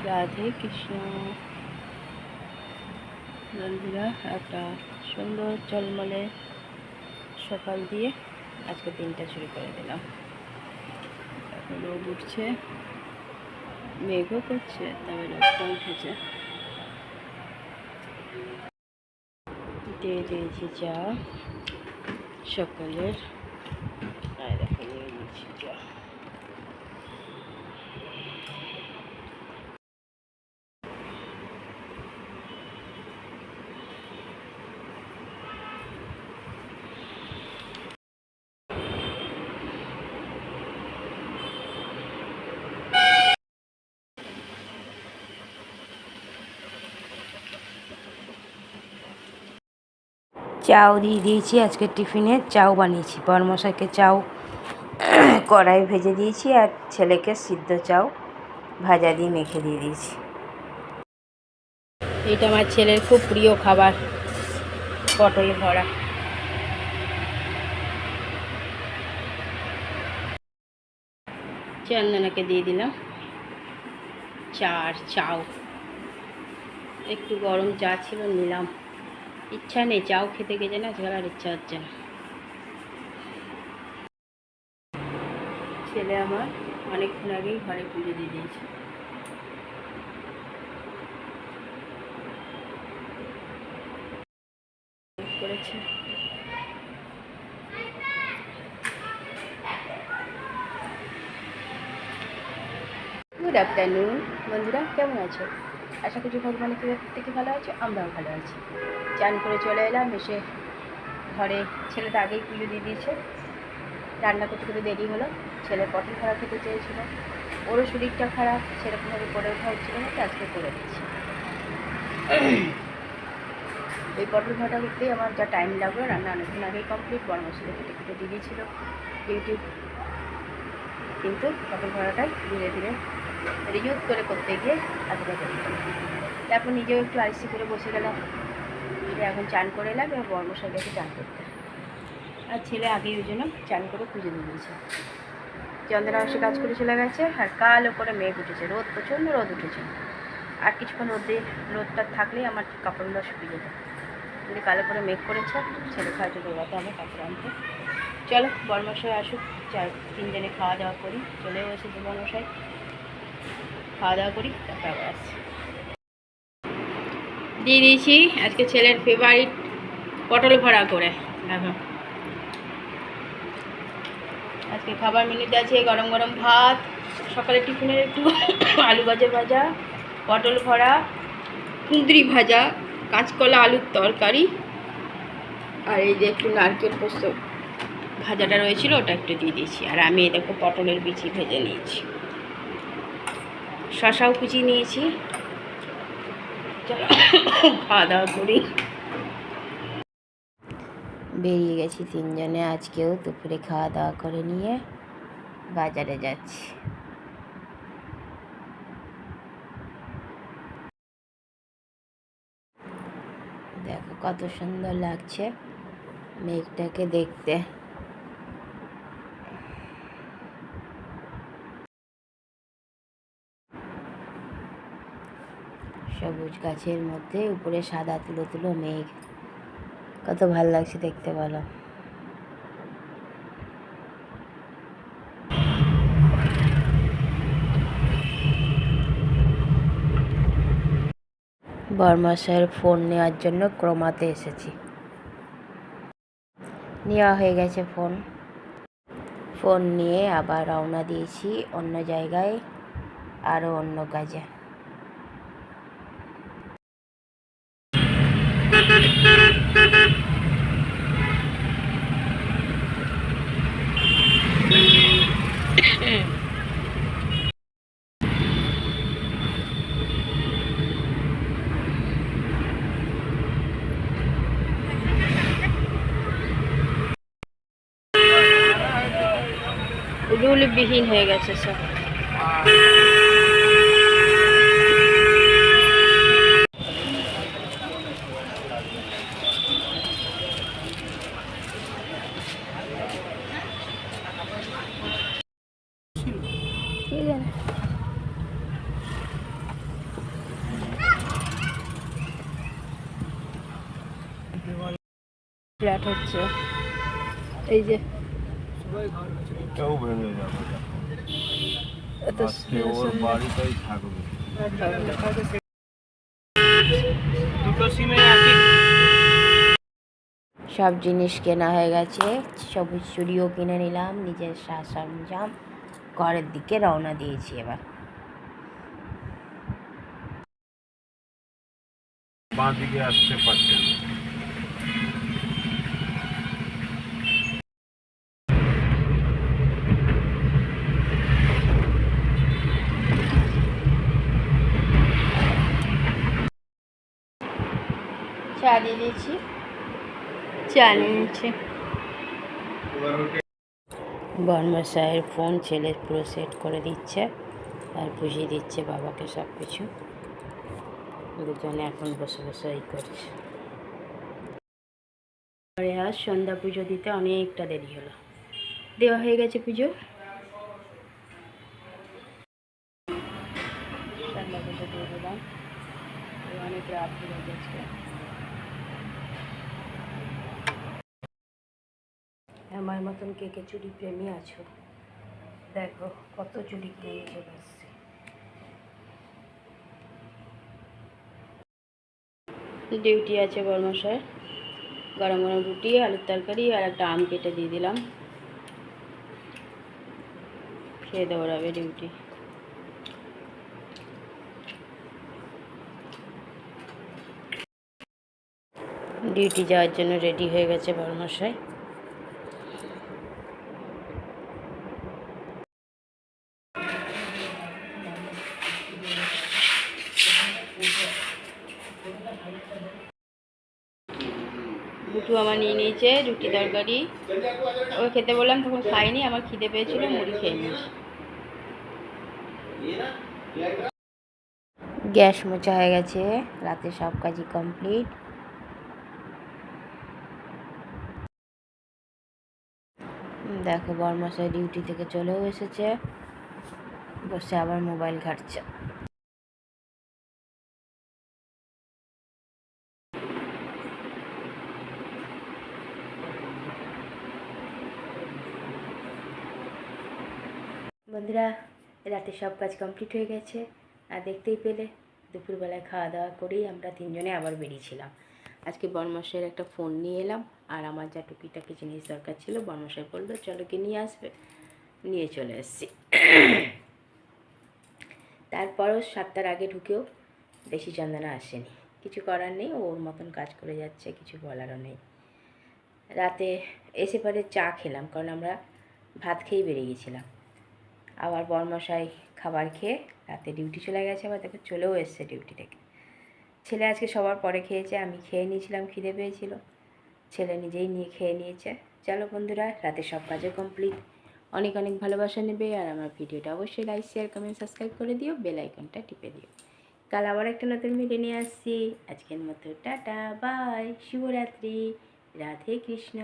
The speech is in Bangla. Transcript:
রাধে কৃষ্ণ। বন্ধুরা, একটা সুন্দর ঝলমলে সকাল দিয়ে আজকে দিনটা শুরু করে দিলাম। এখন রোদ উঠছে, মেঘও করছে, তবে রোদটা উঠেছে। দিয়ে দিয়েছি চা সকালের, দেখো নিয়ে নিয়েছি চা। চাও দিয়ে দিয়েছি, আজকে টিফিনে চাও বানিয়েছি। বরমশাইকে চাও কড়াই ভেজে দিয়েছি, আর ছেলেকে সিদ্ধ চাও ভাজা দিয়ে মেখে দিয়ে দিয়েছি। এটা আমার ছেলের খুব প্রিয় খাবার, পটল ভরা। চন্দনাকে দিয়ে দিলাম চা আর চাও। একটু গরম চা ছিল, নিলাম। ইচ্ছা নেই, চাও খেতে গেছে না, আজকাল আর ইচ্ছা হচ্ছে না। ছেলে আমার অনেকক্ষণ আগেই ঘরে পুজো দিয়ে দিয়েছে। করেছে। গুড আফটারনুন বন্ধুরা, কেমন আছো? আশা করছি ভগবানের থেকে ভালো আছো, আমরাও ভালো আছি। চান করে চলে এলাম, এসে ঘরে ছেলেটা আগেই পুজো দিয়ে দিয়েছে। রান্না করতে করতে দেরি হলো। ছেলে পটল ভরা খেতে চেয়েছিল, ওরও শরীরটা খারাপ, সেরকমভাবে করে ওঠা হচ্ছিল না, আজকে করে দিচ্ছি। এই পটল ভাজা করতেই আমার যা টাইম লাগলো, রান্না অনেকদিন আগেই কমপ্লিট। বড় মশলা কেটে কেটে দিয়ে দিয়েছিল ইউটিউব, কিন্তু পটল ভাজাটাই ধীরে ধীরে রিউজ করে করতে গিয়ে এতটা দেরি হলো। তারপর নিজেও একটু আইসি করে বসে গেলাম। এখন চান করে এলাম, এবার বড় মশাই গেছে চান করতে, আর ছেলে আগেই ওই জন্য চান করে পুজো দিয়ে দিয়েছে। চন্দনা এসে কাজ করে চলে গেছে, আর কালো করে মেঘ উঠেছে, রোদ, প্রচণ্ড রোদ উঠেছে। আর কিছুক্ষণ রোদটা থাকলেই আমার কাপড়গুলো শুকিয়ে যেত, কিন্তু কালো করে মেঘ করেছে। ছেলে হয়তো দৌড়াতে হবে কাপড় আনতে। চলো বরমশাই আসুক, তিনজনে খাওয়া দাওয়া করি। চলেও এসেছে বরমশাই, খাওয়া দাওয়া করি, তারপর আবার আসছি। দিয়ে দিয়েছি আজকে ছেলের ফেভারিট পটল ভরা করে। দেখো আজকে খাবার মেনুতে আছে গরম গরম ভাত, সকালে টিফিনের একটু আলু ভাজা, পটল ভরা, কুঁদরি ভাজা, কাঁচকলা আলুর তরকারি, আর এই যে একটু নারকেল পোস্ত ভাজাটা রয়েছিল, ওটা একটু দিয়ে দিয়েছি। আর আমি দেখো পটলের বিচি ভেজে নিয়েছি, শশাও কুচি নিয়েছি। চলো খাওয়া দাওয়া করি। বেরিয়ে গেছি তিনজনে, আজকেও দুপুরে খাওয়া দাওয়া করে নিয়ে বাজারে যাচ্ছি। দেখো কত সুন্দর লাগছে মেঘটাকে দেখতে। সবুজ গাছের মধ্যে উপরে সাদা তুলো তুলো মেঘ, কত ভালো লাগছে দেখতে বলো। বরমশাইয়ের ফোন নেওয়ার জন্য ক্রোমাতে এসেছি। নেওয়া হয়ে গেছে ফোন নিয়ে আবার রওনা দিয়েছি অন্য জায়গায়, আরও অন্য কাজে। রুলবিহীন হয়ে গেছে সব। ফ্ল্যাট হচ্ছে, এই যে এটাও ভেঙে যাবে, এত আজকে ওর বাড়িতেই থাকবে। দুটো সিমে একই। সব জিনিস কেনা হয়ে গেছে, সবুজ চুড়িও কিনে নিলাম, নিজের সাজ সরঞ্জাম, ঘরের দিকে রওনা দিয়েছি এবার। বাঁ দিকে আসতে পারছে না। চা দিয়ে দিয়েছি, চা নিয়ে নিচ্ছে। বর্মশাইয়ের ফোন ছেলে পুরো সেট করে দিচ্ছে আর বুঝিয়ে দিচ্ছে বাবাকে সব কিছু। দুজনে এখন বসে বসে এই করছে। পরে আজ সন্ধ্যা পুজো দিতে অনেকটা দেরি হলো, দেওয়া হয়ে গেছে পুজো। সন্ধ্যা পুজো দিয়ে দিলাম, অনেক রাত হয়ে গেছে। আমার মতন কে কে চুড়ি প্রেমী আছো, দেখো কত চুড়ি কিনে নিয়ে চলে এসছে। ডিউটি আছে বর্মশাই, গরম গরম রুটি, আলুর তরকারি আর একটা আম কেটে দিয়ে দিলাম, খেয়ে দৌড়াবে ডিউটি। ডিউটি যাওয়ার জন্য রেডি হয়ে গেছে বর্মশাই। দুটো আমার নিয়ে নিয়েছে রুটি তরকারি, ওকে খেতে বললাম তখন খাইনি, আমার খিদে পেয়েছিল, মুড়ি খেয়ে নিয়েছি। গ্যাস মোছা হয়ে গেছে, রাতে সব কাজই কমপ্লিট। দেখো বর্মশাই ডিউটি থেকে চলেও এসেছে, বসে আবার মোবাইল ঘাঁটছে। বন্ধুরা, রাতে সব কাজ কমপ্লিট হয়ে গেছে, আর দেখতেই পেলে দুপুরবেলায় খাওয়া দাওয়া করেই আমরা তিনজনে আবার বেরিয়েছিলাম। আজকে বর্মশাইয়ের একটা ফোন নিয়ে এলাম, আর আমার যা টুকিটাকি জিনিস দরকার ছিল বর্মশাই বললো চলো কি নিয়ে আসবে, নিয়ে চলে এসেছি। তারপরও 7টার আগে ঢুকেও বেশি চন্দনা আসেনি, কিছু করার নেই, ওর মতন কাজ করে যাচ্ছে, কিছু বলারও নেই। রাতে এসে পরে চা খেলাম, কারণ আমরা ভাত খেয়েই বেরিয়ে গেছিলাম। আবার বর্মশাই খাবার খেয়ে রাতে ডিউটি চলে গেছে, আবার দেখো চলেও এসছে ডিউটি থেকে। ছেলে আজকে সবার পরে খেয়েছে, আমি খেয়ে নিয়েছিলাম, খিদে পেয়েছিল, ছেলে নিজেই নিয়ে খেয়ে নিয়েছে। চলো বন্ধুরা, রাতে সব কাজও কমপ্লিট। অনেক অনেক ভালোবাসা নেবে, আর আমার ভিডিওটা অবশ্যই লাইক শেয়ার কমেন্ট সাবস্ক্রাইব করে দিও, বেল আইকনটা টিপে দিও। কাল আবার একটা নতুন ভিডিও নিয়ে আসছি। আজকের মতো টাটা, বাই, শুভরাত্রি, রাধে কৃষ্ণ।